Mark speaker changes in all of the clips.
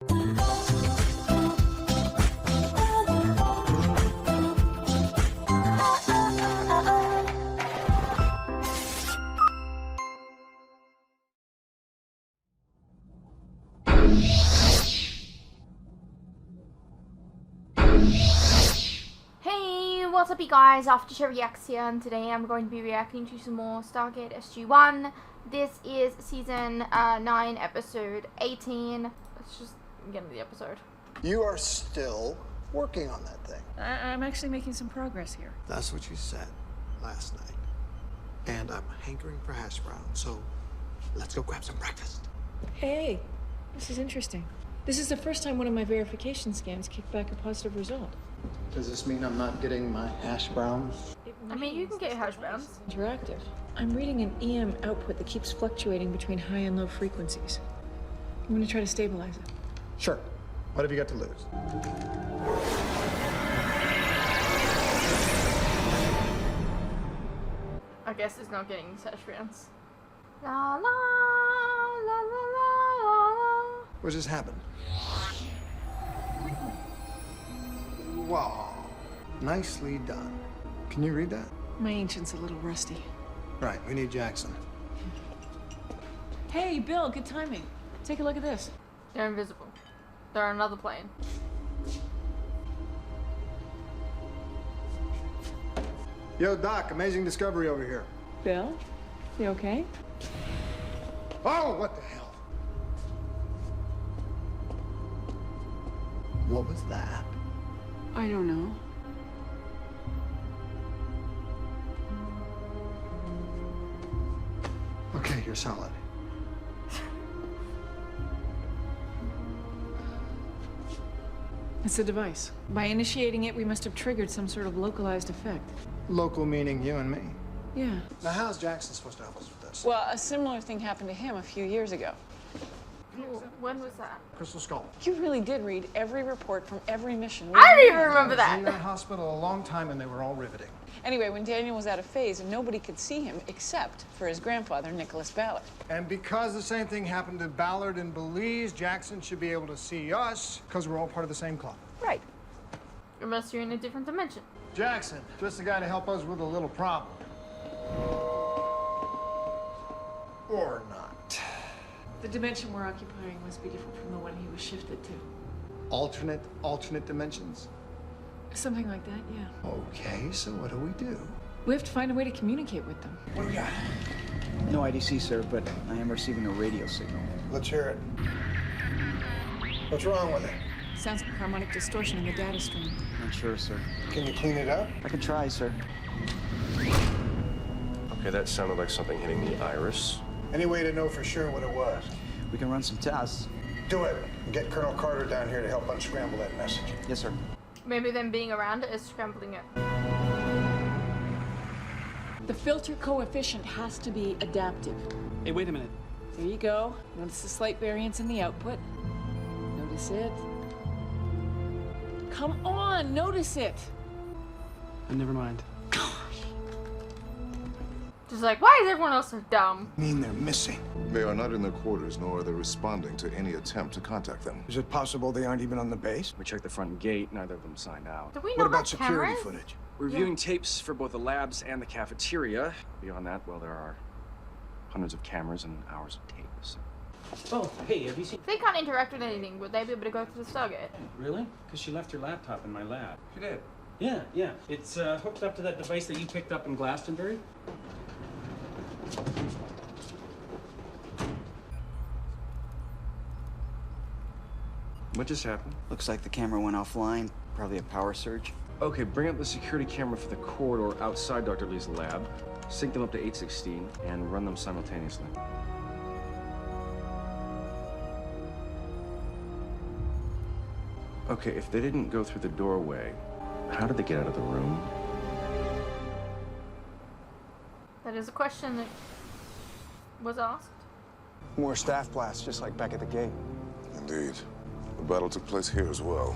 Speaker 1: What's up, you guys? After Reacts here, and today I'm going to be reacting to some more Stargate SG-1. This is season 9, episode 18. Let's just get into the episode.
Speaker 2: You are still working on that thing.
Speaker 3: I'm actually making some progress here.
Speaker 2: That's what you said last night. And I'm hankering for hash browns, so let's go grab some breakfast.
Speaker 3: Hey, this is interesting. This is the first time one of my verification scans kicked back a positive result.
Speaker 2: Does this mean I'm not getting my hash browns?
Speaker 1: I mean, you can get hash browns.
Speaker 3: Interactive. I'm reading an EM output that keeps fluctuating between high and low frequencies. I'm going to try to stabilize it.
Speaker 2: Sure. What have you got to lose?
Speaker 1: I guess it's not getting hash browns. La la la la la la.
Speaker 2: What just happened? Wow. Nicely done. Can you read that?
Speaker 3: My ancient's a little rusty.
Speaker 2: Right, we need Jackson.
Speaker 3: Hey, Bill, good timing. Take a look at this.
Speaker 1: They're invisible. They're on another plane.
Speaker 2: Yo, Doc, amazing discovery over here.
Speaker 3: Bill, you okay?
Speaker 2: Oh, what the hell? What was that?
Speaker 3: I don't know.
Speaker 2: Okay, you're solid.
Speaker 3: It's a device. By initiating it, we must have triggered some sort of localized effect.
Speaker 2: Local meaning you and me.
Speaker 3: Yeah.
Speaker 2: Now, how's Jackson supposed to help us with this?
Speaker 4: Well, a similar thing happened to him a few years ago.
Speaker 1: When was that?
Speaker 2: Crystal Skull.
Speaker 4: You really did read every report from every mission.
Speaker 1: I don't even remember
Speaker 2: I was in
Speaker 1: that.
Speaker 2: that hospital a long time, and they were all riveting.
Speaker 4: Anyway, when Daniel was out of phase, nobody could see him except for his grandfather, Nicholas Ballard.
Speaker 2: And because the same thing happened to Ballard and Belize, Jackson should be able to see us because we're all part of the same club.
Speaker 4: Right.
Speaker 1: Unless you're in a different dimension.
Speaker 2: Jackson, just the guy to help us with a little problem. Or not.
Speaker 3: The dimension we're occupying must be different from the one he was shifted to.
Speaker 2: Alternate dimensions?
Speaker 3: Something like that, yeah.
Speaker 2: Okay, so what do?
Speaker 3: We have to find a way to communicate with them.
Speaker 2: What do we got?
Speaker 5: No IDC, sir, but I am receiving a radio signal.
Speaker 2: Let's hear it. What's wrong with it?
Speaker 3: Sounds like harmonic distortion in the data stream.
Speaker 5: Not sure, sir.
Speaker 2: Can you clean it up?
Speaker 5: I can try, sir.
Speaker 6: Okay, that sounded like something hitting the iris.
Speaker 2: Any way to know for sure what it was?
Speaker 5: We can run some tests.
Speaker 2: Do it. And get Colonel Carter down here to help unscramble that message.
Speaker 5: Yes, sir.
Speaker 1: Maybe them being around it is scrambling it.
Speaker 3: The filter coefficient has to be adaptive.
Speaker 7: Hey, wait a minute.
Speaker 3: There you go. Notice the slight variance in the output. Notice it. Come on, notice it.
Speaker 7: Never mind.
Speaker 1: Just like, why is everyone else so dumb?
Speaker 2: I mean, they're missing.
Speaker 8: They are not in their quarters, nor are they responding to any attempt to contact them.
Speaker 2: Is it possible they aren't even on the base?
Speaker 7: We checked the front gate. Neither of them signed out.
Speaker 1: Do we
Speaker 2: What
Speaker 1: not
Speaker 2: about
Speaker 1: have
Speaker 2: security
Speaker 1: cameras?
Speaker 2: footage?
Speaker 7: We're reviewing tapes for both the labs and the cafeteria. Beyond that, well, there are hundreds of cameras and hours of tape. So.
Speaker 9: Oh, hey, have you seen...
Speaker 1: If they can't interact with anything, would they be able to go through the Stargate?
Speaker 9: Really? Because she left her laptop in my lab.
Speaker 7: She did.
Speaker 9: Yeah. It's hooked up to that device that you picked up in Glastonbury.
Speaker 7: What just happened?
Speaker 5: Looks like the camera went offline. Probably a power surge.
Speaker 7: Okay, bring up the security camera for the corridor outside Dr. Lee's lab, sync them up to 816, and run them simultaneously. Okay, if they didn't go through the doorway, how did they get out of the room?
Speaker 1: That is a question that was asked.
Speaker 2: More staff blasts, just like back at the gate.
Speaker 8: Indeed. The battle took place here as well.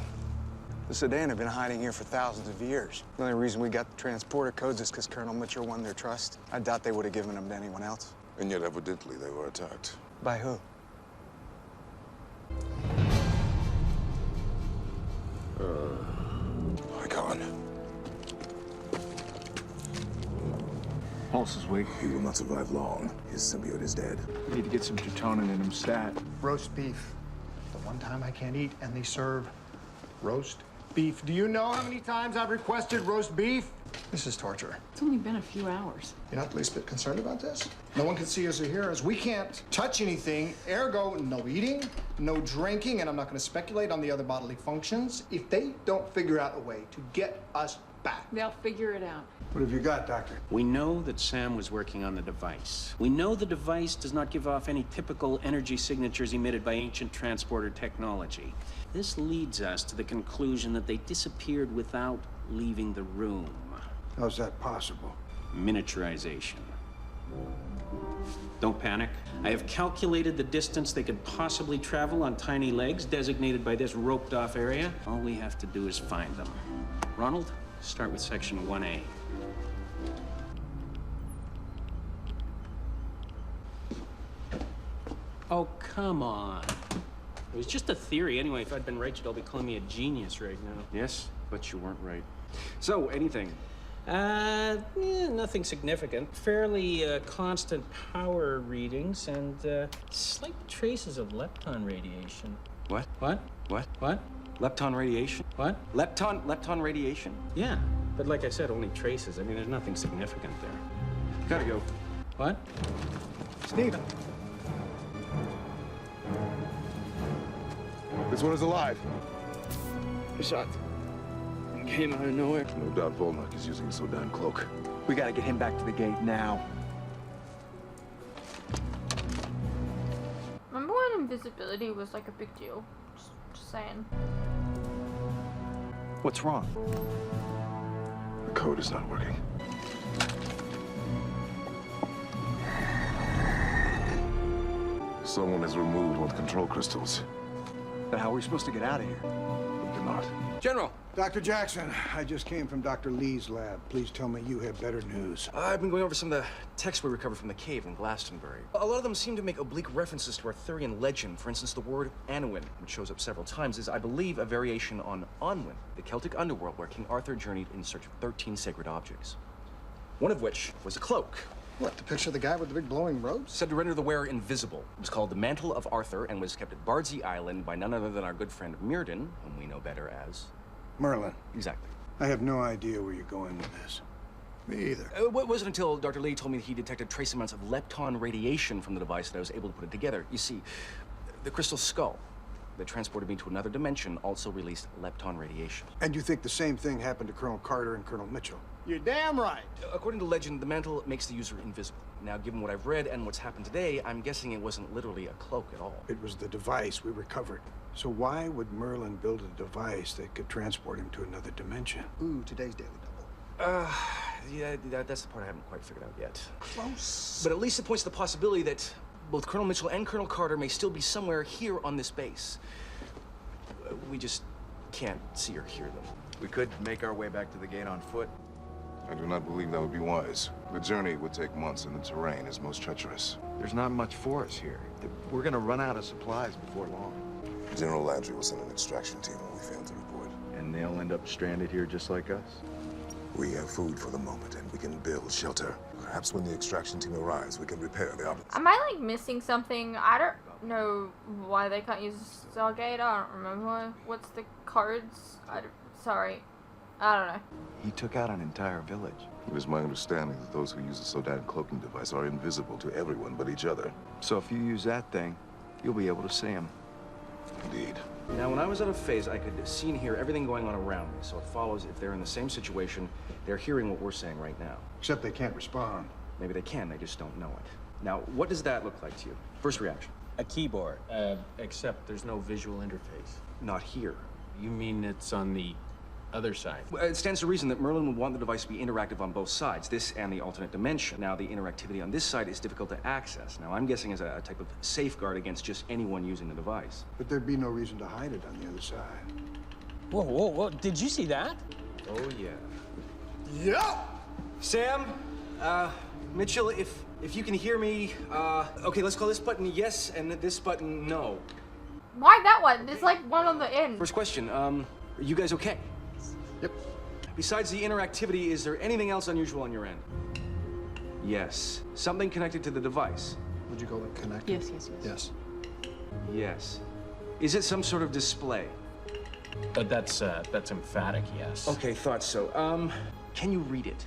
Speaker 10: The Sedan have been hiding here for thousands of years. The only reason we got the transporter codes is because Colonel Mitchell won their trust. I doubt they would have given them to anyone else.
Speaker 8: And yet, evidently, they were attacked.
Speaker 10: By who? pulse is weak.
Speaker 8: He will not survive long. His symbiote is dead.
Speaker 10: We need to get some troponin in him stat.
Speaker 2: Roast beef. The one time I can't eat, and they serve roast beef. Do you know how many times I've requested roast beef? This is torture.
Speaker 4: It's only been a few hours.
Speaker 2: You're not the least bit concerned about this? No one can see us or hear us. We can't touch anything. Ergo, no eating, no drinking, and I'm not going to speculate on the other bodily functions if they don't figure out a way to get us back.
Speaker 4: They'll figure it out.
Speaker 10: What have you got, Doctor?
Speaker 9: We know that Sam was working on the device. We know the device does not give off any typical energy signatures emitted by ancient transporter technology. This leads us to the conclusion that they disappeared without leaving the room.
Speaker 10: How's that possible?
Speaker 9: Miniaturization. Don't panic. I have calculated the distance they could possibly travel on tiny legs designated by this roped-off area. All we have to do is find them. Ronald, start with section 1A. Oh, come on. It was just a theory. Anyway, if I'd been right, you'd all be calling me a genius right now.
Speaker 7: Yes, but you weren't right. So, anything?
Speaker 9: Nothing significant. Fairly constant power readings and slight traces of lepton radiation.
Speaker 7: What?
Speaker 9: What?
Speaker 7: Lepton radiation?
Speaker 9: What?
Speaker 7: Lepton radiation?
Speaker 9: Yeah, but like I said, only traces. I mean, there's nothing significant there.
Speaker 7: Gotta go.
Speaker 9: What?
Speaker 10: Stephen.
Speaker 8: This one is alive.
Speaker 5: The shot came out of nowhere.
Speaker 8: No doubt Volnak is using the Sodan cloak.
Speaker 5: We gotta get him back to the gate now.
Speaker 1: Remember when invisibility was like a big deal? Just saying.
Speaker 10: What's wrong?
Speaker 8: The code is not working. Someone has removed one of the control crystals.
Speaker 10: But how are we supposed to get out of here?
Speaker 8: But cannot.
Speaker 7: General!
Speaker 10: Dr. Jackson, I just came from Dr. Lee's lab. Please tell me you have better news.
Speaker 7: I've been going over some of the texts we recovered from the cave in Glastonbury. A lot of them seem to make oblique references to Arthurian legend. For instance, the word Anwin, which shows up several times, is, I believe, a variation on Onwin, the Celtic underworld where King Arthur journeyed in search of 13 sacred objects. One of which was a cloak.
Speaker 2: What, the picture of the guy with the big blowing robes?
Speaker 7: Said to render the wearer invisible. It was called the Mantle of Arthur and was kept at Bardsey Island by none other than our good friend Mirrodin, whom we know better as...
Speaker 10: Merlin.
Speaker 7: Exactly.
Speaker 10: I have no idea where you're going with this.
Speaker 2: Me either.
Speaker 7: It wasn't until Dr. Lee told me that he detected trace amounts of lepton radiation from the device that I was able to put it together. You see, the crystal skull that transported me to another dimension also released lepton radiation.
Speaker 10: And you think the same thing happened to Colonel Carter and Colonel Mitchell?
Speaker 2: You're damn right.
Speaker 7: According to legend, the mantle makes the user invisible. Now, given what I've read and what's happened today, I'm guessing it wasn't literally a cloak at all.
Speaker 10: It was the device we recovered. So why would Merlin build a device that could transport him to another dimension?
Speaker 2: Ooh, today's Daily Double.
Speaker 7: Yeah, that's the part I haven't quite figured out yet.
Speaker 2: Close.
Speaker 7: But at least it points to the possibility that both Colonel Mitchell and Colonel Carter may still be somewhere here on this base. We just can't see or hear them.
Speaker 10: We could make our way back to the gate on foot.
Speaker 8: I do not believe that would be wise. The journey would take months and the terrain is most treacherous.
Speaker 5: There's not much for us here. We're gonna run out of supplies before long.
Speaker 8: General Landry will send an extraction team when we fail to report.
Speaker 5: And they'll end up stranded here just like us?
Speaker 8: We have food for the moment and we can build shelter. Perhaps when the extraction team arrives, we can repair the objects.
Speaker 1: Am I like missing something? I don't know why they can't use Stargate. I don't remember. What's the codes? Sorry. I don't know.
Speaker 5: He took out an entire village.
Speaker 8: It is my understanding that those who use the Sodan cloaking device are invisible to everyone but each other.
Speaker 5: So if you use that thing, you'll be able to see him.
Speaker 8: Indeed.
Speaker 7: Now, when I was out of phase, I could see and hear everything going on around me. So it follows if they're in the same situation, they're hearing what we're saying right now.
Speaker 10: Except they can't respond.
Speaker 7: Maybe they can, they just don't know it. Now, what does that look like to you? First reaction.
Speaker 9: A keyboard, except there's no visual interface.
Speaker 7: Not here.
Speaker 9: You mean it's on the other side?
Speaker 7: Well, it stands to reason that Merlin would want the device to be interactive on both sides, this and the alternate dimension. Now, the interactivity on this side is difficult to access. Now, I'm guessing as a type of safeguard against just anyone using the device.
Speaker 10: But there'd be no reason to hide it on the other side.
Speaker 9: Whoa, did you see that?
Speaker 7: Oh, yeah.
Speaker 2: Yeah!
Speaker 7: Sam, Mitchell, if you can hear me, okay, let's call this button yes and this button no.
Speaker 1: Why that one? There's like one on the end.
Speaker 7: First question, are you guys okay?
Speaker 2: Yep.
Speaker 7: Besides the interactivity, is there anything else unusual on your end? Yes. Something connected to the device.
Speaker 2: Would you call it connected?
Speaker 4: Yes, yes, yes.
Speaker 2: Yes.
Speaker 7: Yes. Is it some sort of display?
Speaker 9: That's emphatic, yes.
Speaker 7: Okay, thought so. Can you read it?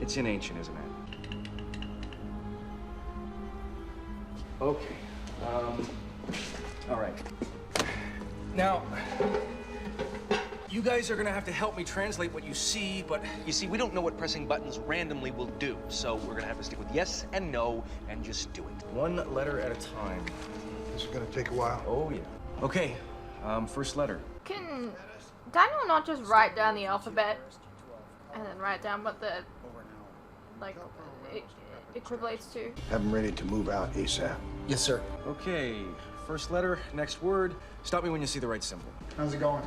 Speaker 7: It's in ancient, isn't it? Okay. All right. Now, you guys are gonna have to help me translate what you see, but you see, we don't know what pressing buttons randomly will do, so we're gonna have to stick with yes and no and just do it. One letter at a time.
Speaker 2: This is gonna take a while.
Speaker 7: Oh, yeah. Okay, first letter.
Speaker 1: Can Daniel not just write down the alphabet and then write down what the, like, it equivalates to?
Speaker 2: Have them ready to move out ASAP.
Speaker 7: Yes, sir. Okay, first letter, next word. Stop me when you see the right symbol.
Speaker 2: How's it going?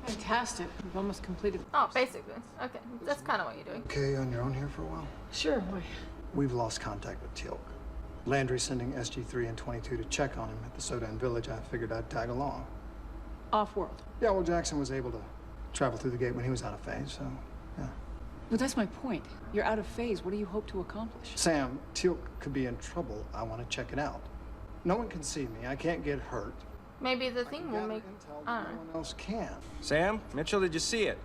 Speaker 4: Fantastic. We've almost completed.
Speaker 1: Oh, basically. Okay, that's kind of what you're doing.
Speaker 2: Okay, on your own here for a while?
Speaker 4: Sure. Why?
Speaker 2: We've lost contact with Teal'c. Landry's sending SG-3 and 22 to check on him at the Sodan village. I figured I'd tag along.
Speaker 4: Off-world.
Speaker 2: Yeah, well, Jackson was able to travel through the gate when he was out of phase, so, yeah.
Speaker 4: But that's my point. You're out of phase. What do you hope to accomplish?
Speaker 2: Sam, Teal'c could be in trouble. I want to check it out. No one can see me. I can't get hurt.
Speaker 1: Maybe the thing will make. I don't
Speaker 2: No
Speaker 1: know.
Speaker 2: one else can.
Speaker 7: Sam, Mitchell, did you see it?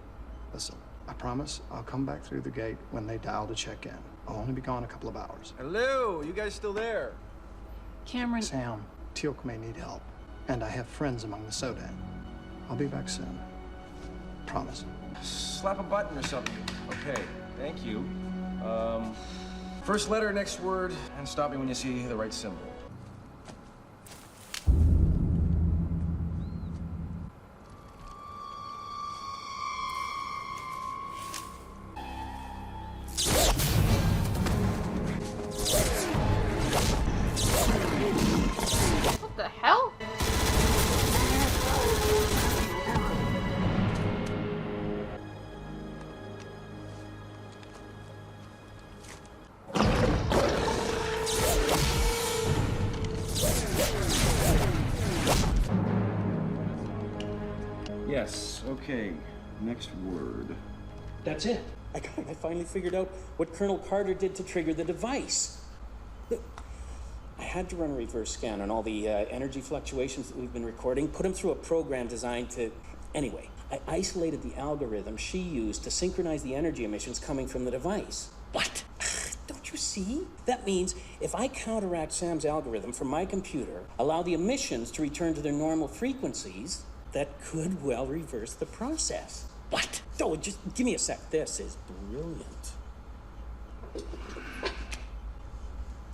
Speaker 2: Listen, I promise I'll come back through the gate when they dial to check in. I'll only be gone a couple of hours.
Speaker 7: Hello, you guys still there?
Speaker 4: Cameron.
Speaker 2: Sam, Teal'c may need help, and I have friends among the Sodan. I'll be back soon. Promise.
Speaker 7: Slap a button or something. Okay, thank you. First letter, next word, and stop me when you see the right symbol.
Speaker 1: What the hell?
Speaker 7: Yes, okay. Next word.
Speaker 9: That's it. I got it. I finally figured out what Colonel Carter did to trigger the device. Look, I had to run a reverse scan on all the energy fluctuations that we've been recording, put them through a program designed to... Anyway, I isolated the algorithm she used to synchronize the energy emissions coming from the device. What? Don't you see? That means if I counteract Sam's algorithm from my computer, allow the emissions to return to their normal frequencies, that could well reverse the process. What? Oh, just give me a sec. This is brilliant.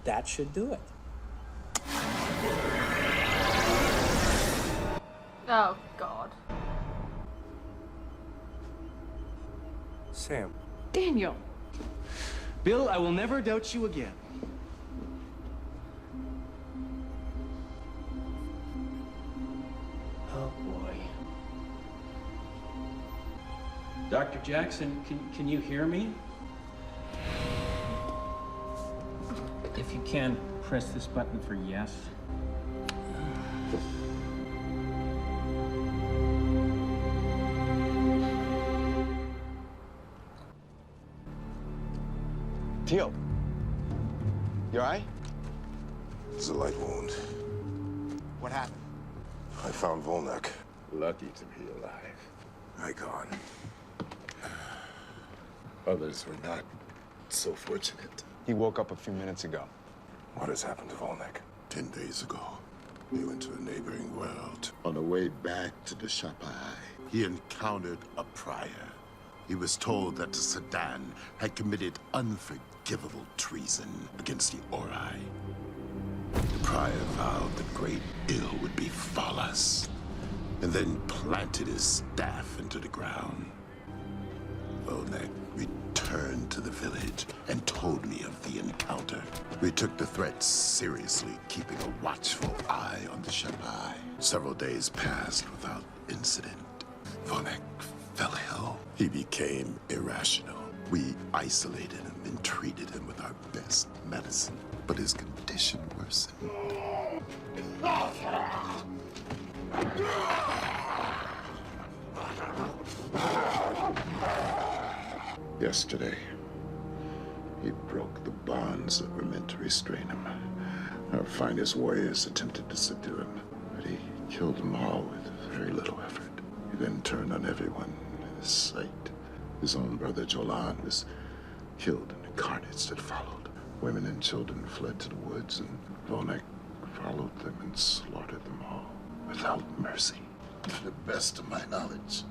Speaker 9: That should do it.
Speaker 1: Oh, God.
Speaker 7: Sam.
Speaker 4: Daniel.
Speaker 7: Bill, I will never doubt you again.
Speaker 9: Oh, boy. Dr. Jackson, can you hear me? If you can, press this button for yes.
Speaker 10: Teal'c, you all right?
Speaker 8: It's a light wound.
Speaker 10: What happened?
Speaker 8: I found Volnek.
Speaker 6: Lucky to be alive.
Speaker 8: Icon. Others were not so fortunate.
Speaker 10: He woke up a few minutes ago.
Speaker 8: What has happened to Volnek? 10 days ago, he went to a neighboring world. On the way back to the Shapai, he encountered a prior. He was told that the Sedan had committed unforgivable treason against the Ori. The prior vowed that great ill would befall us, and then planted his staff into the ground. Volnek returned to the village and told me of the encounter. We took the threat seriously, keeping a watchful eye on the Shapai. Several days passed without incident. Volnek fell ill. He became irrational. We isolated him and treated him with our best medicine, but his condition worsened. Yesterday, he broke the bonds that were meant to restrain him. Our finest warriors attempted to subdue him, but he killed them all with very little effort. He then turned on everyone in his sight. His own brother Jolan was killed in the carnage that followed. Women and children fled to the woods, and Volnek followed them and slaughtered them all without mercy. To the best of my knowledge,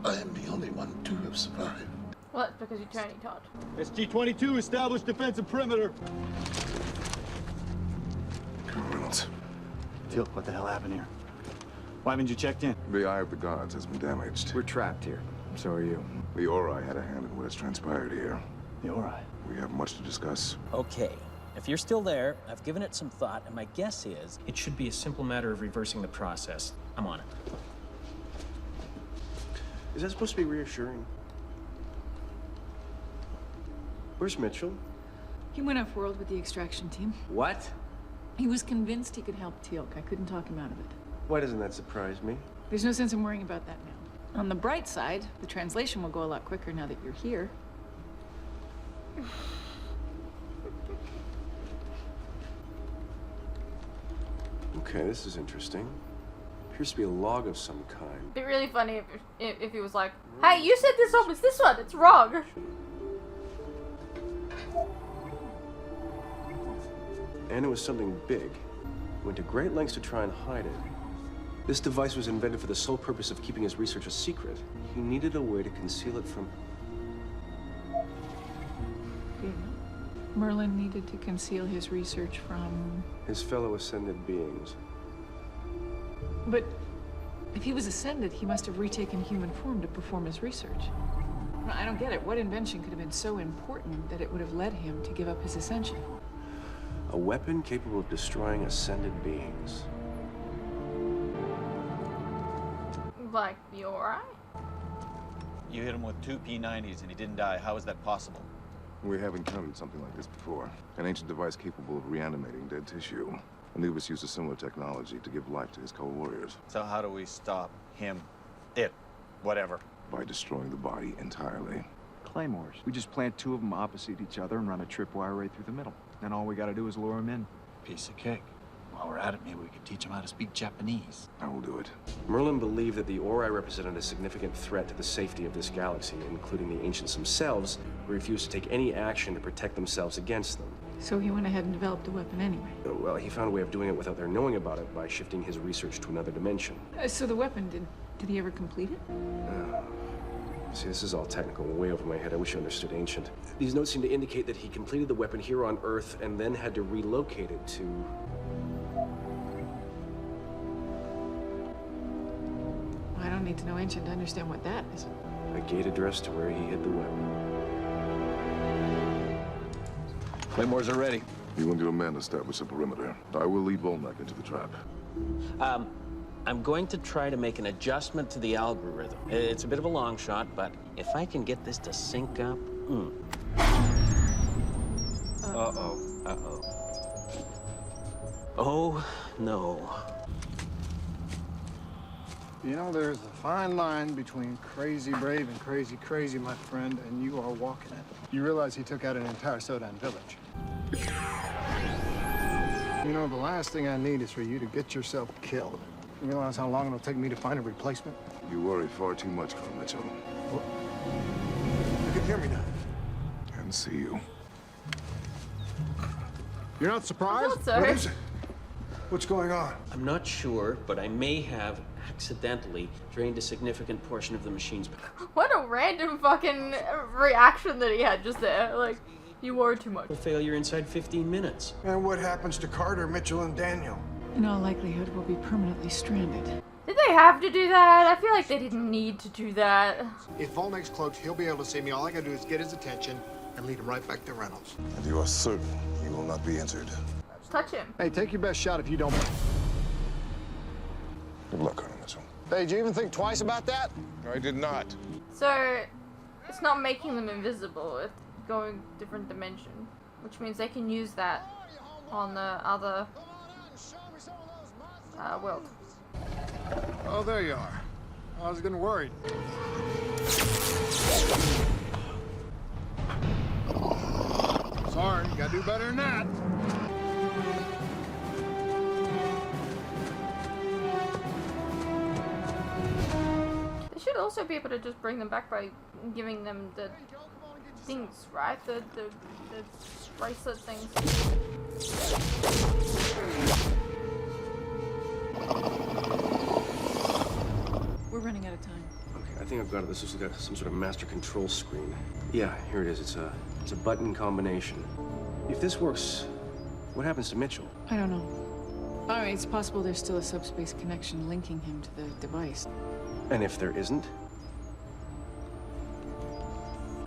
Speaker 8: I am the only one to have survived.
Speaker 1: Well, that's because you're Tony Todd.
Speaker 11: SG-22 established defensive perimeter.
Speaker 8: Reynolds.
Speaker 5: Teal, what the hell happened here? Why haven't you checked in?
Speaker 6: The Eye of the Gods has been damaged.
Speaker 5: We're trapped here. So are you.
Speaker 6: The Ori had a hand in what has transpired here.
Speaker 5: The Ori.
Speaker 6: We have much to discuss.
Speaker 9: Okay. If you're still there, I've given it some thought, and my guess is it should be a simple matter of reversing the process. I'm on it.
Speaker 7: Is that supposed to be reassuring? Where's Mitchell?
Speaker 3: He went off-world with the extraction team.
Speaker 7: What?
Speaker 3: He was convinced he could help Teal'c. I couldn't talk him out of it.
Speaker 7: Why doesn't that surprise me?
Speaker 3: There's no sense in worrying about that now. On the bright side, the translation will go a lot quicker now that you're here.
Speaker 7: Okay, this is interesting. Appears to be a log of some kind.
Speaker 1: It'd be really funny if he was like, hey, you said this one was this one, it's wrong.
Speaker 7: And it was something big. Went to great lengths to try and hide it. This device was invented for the sole purpose of keeping his research a secret. He needed a way to conceal it from...
Speaker 3: Merlin needed to conceal his research from...
Speaker 7: his fellow ascended beings.
Speaker 3: But if he was ascended, he must have retaken human form to perform his research. I don't get it. What invention could have been so important that it would have led him to give up his ascension?
Speaker 7: A weapon capable of destroying ascended beings.
Speaker 1: Like the Ori?
Speaker 11: You hit him with 2 P90s and he didn't die. How is that possible?
Speaker 6: We have encountered something like this before. An ancient device capable of reanimating dead tissue. Anubis used a similar technology to give life to his co-warriors.
Speaker 11: So how do we stop him? It. Whatever.
Speaker 6: By destroying the body entirely.
Speaker 5: Claymores. We just plant 2 of them opposite each other and run a tripwire right through the middle. Then all we gotta do is lure them in.
Speaker 11: Piece of cake. While we're at it, maybe we could teach him how to speak Japanese.
Speaker 6: I will do it.
Speaker 7: Merlin believed that the Ori represented a significant threat to the safety of this galaxy, including the ancients themselves, who refused to take any action to protect themselves against them.
Speaker 3: So he went ahead and developed a weapon anyway.
Speaker 7: Well, he found a way of doing it without their knowing about it by shifting his research to another dimension.
Speaker 3: So the weapon, did he ever complete it?
Speaker 7: See, this is all technical, way over my head. I wish I understood ancient. These notes seem to indicate that he completed the weapon here on Earth and then had to relocate it to...
Speaker 3: I don't need to know ancient to understand what that is.
Speaker 7: a gate address to where he hid the weapon.
Speaker 11: Claymores are ready.
Speaker 6: You and your men establish a perimeter. I will lead Volnek into the trap.
Speaker 9: I'm going to try to make an adjustment to the algorithm. It's a bit of a long shot, but if I can get this to sync up... Uh-oh. Uh-oh. Oh, no.
Speaker 2: You know, there's a fine line between crazy brave and crazy crazy, my friend, and you are walking it. You realize he took out an entire Sodan village. You know, the last thing I need is for you to get yourself killed. You realize how long it'll take me to find a replacement?
Speaker 6: You worry far too much, Colonel Mitchell.
Speaker 2: You can hear me now.
Speaker 6: And see you.
Speaker 2: You're not surprised?
Speaker 1: What
Speaker 2: is it? What's going on?
Speaker 9: I'm not sure, but I may have accidentally drained a significant portion of the machine's power.
Speaker 1: What a random fucking reaction that he had just there. Like, you worry too much.
Speaker 9: A failure inside 15 minutes.
Speaker 2: And what happens to Carter, Mitchell, and Daniel?
Speaker 3: In all likelihood, we'll be permanently stranded.
Speaker 1: Did they have to do that? I feel like they didn't need to do that.
Speaker 2: If Volnek's cloaked, he'll be able to see me. All I gotta do is get his attention and lead him right back to Reynolds.
Speaker 8: And you are certain he will not be injured?
Speaker 1: Just touch him.
Speaker 2: Hey, take your best shot if you don't.
Speaker 8: Good luck, Colonel Mitchell.
Speaker 2: Hey, did you even think twice about that?
Speaker 8: I did not.
Speaker 1: So, it's not making them invisible. It's going different dimension. Which means they can use that on the other world.
Speaker 2: Oh, there you are. I was getting worried.
Speaker 8: hard. You gotta do better than that.
Speaker 1: They should also be able to just bring them back by giving them the things, right? The bracelet things.
Speaker 3: We're running out of time.
Speaker 7: Okay, I think I've got it. This looks like some sort of master control screen. Yeah, here it is. It's a button combination. If this works, what happens to Mitchell?
Speaker 3: I don't know. All right, it's possible there's still a subspace connection linking him to the device.
Speaker 7: And if there isn't?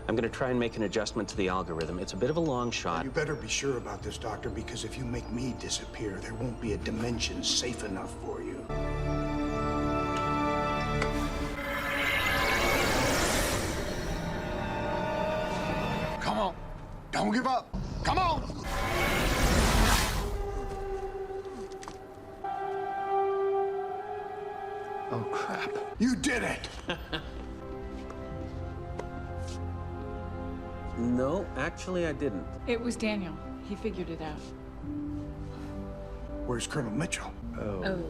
Speaker 9: I'm gonna try and make an adjustment to the algorithm. It's a bit of a long shot.
Speaker 12: You better be sure about this, Doctor, because if you make me disappear, there won't be a dimension safe enough for you.
Speaker 8: Come on. Don't give up. Come on.
Speaker 12: Oh, crap. You did it!
Speaker 9: No, actually I didn't.
Speaker 3: It was Daniel. He figured it out.
Speaker 12: Where's Colonel Mitchell?
Speaker 3: Oh.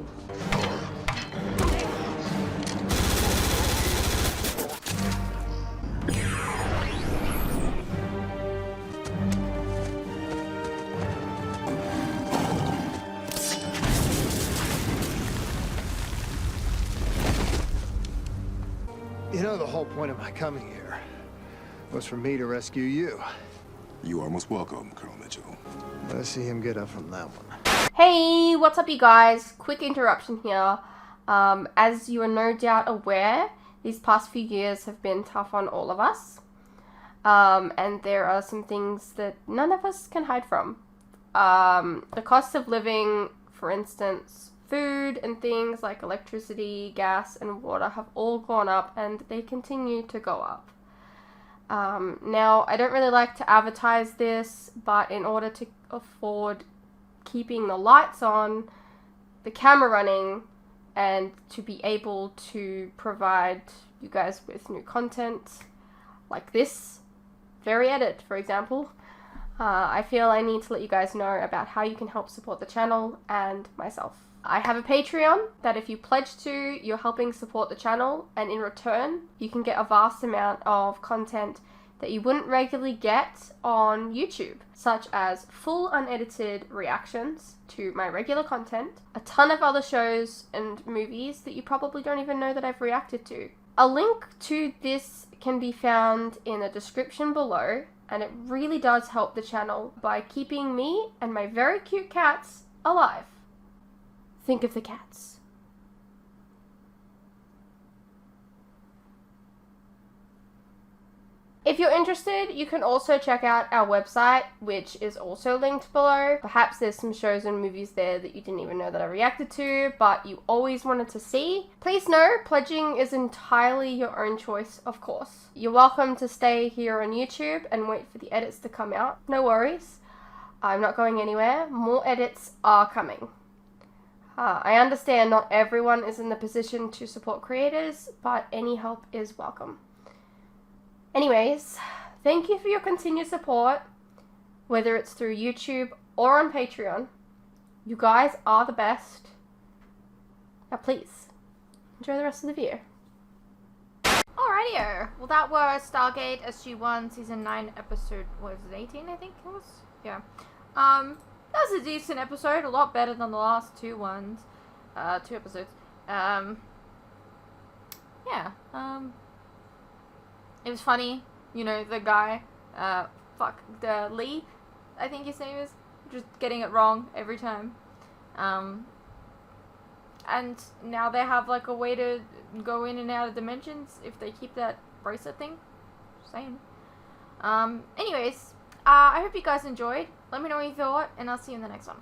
Speaker 2: You know, the whole point of my coming here was for me to rescue you.
Speaker 6: You are most welcome, Colonel Mitchell.
Speaker 2: Let's see him get up from that one.
Speaker 1: Hey, what's up you guys? Quick interruption here. As you are no doubt aware, these past few years have been tough on all of us. And there are some things that none of us can hide from. The cost of living, for instance, food and things like electricity, gas, and water have all gone up, and they continue to go up. Now, I don't really like to advertise this, but in order to afford keeping the lights on, the camera running, and to be able to provide you guys with new content like this very edit, for example, I feel I need to let you guys know about how you can help support the channel and myself. I have a Patreon that if you pledge to, you're helping support the channel, and in return, you can get a vast amount of content that you wouldn't regularly get on YouTube, such as full unedited reactions to my regular content, a ton of other shows and movies that you probably don't even know that I've reacted to. A link to this can be found in the description below, and it really does help the channel by keeping me and my very cute cats alive. Think of the cats. If you're interested, you can also check out our website, which is also linked below. Perhaps there's some shows and movies there that you didn't even know that I reacted to, but you always wanted to see. Please know, pledging is entirely your own choice, of course. You're welcome to stay here on YouTube and wait for the edits to come out. No worries. I'm not going anywhere. More edits are coming. I understand not everyone is in the position to support creators, but any help is welcome. Anyways, thank you for your continued support, whether it's through YouTube or on Patreon. You guys are the best. Now please, enjoy the rest of the video. Alrighty-o. Well, that was Stargate SG-1 Season 9 episode, what was it, 18 I think it was? Yeah. That was a decent episode, a lot better than the last two episodes. Yeah, it was funny, you know, the guy, Lee, I think his name is, just getting it wrong every time. And now they have, like, a way to go in and out of dimensions if they keep that bracelet thing. Just saying. Anyways, I hope you guys enjoyed. Let me know what you thought, and I'll see you in the next one.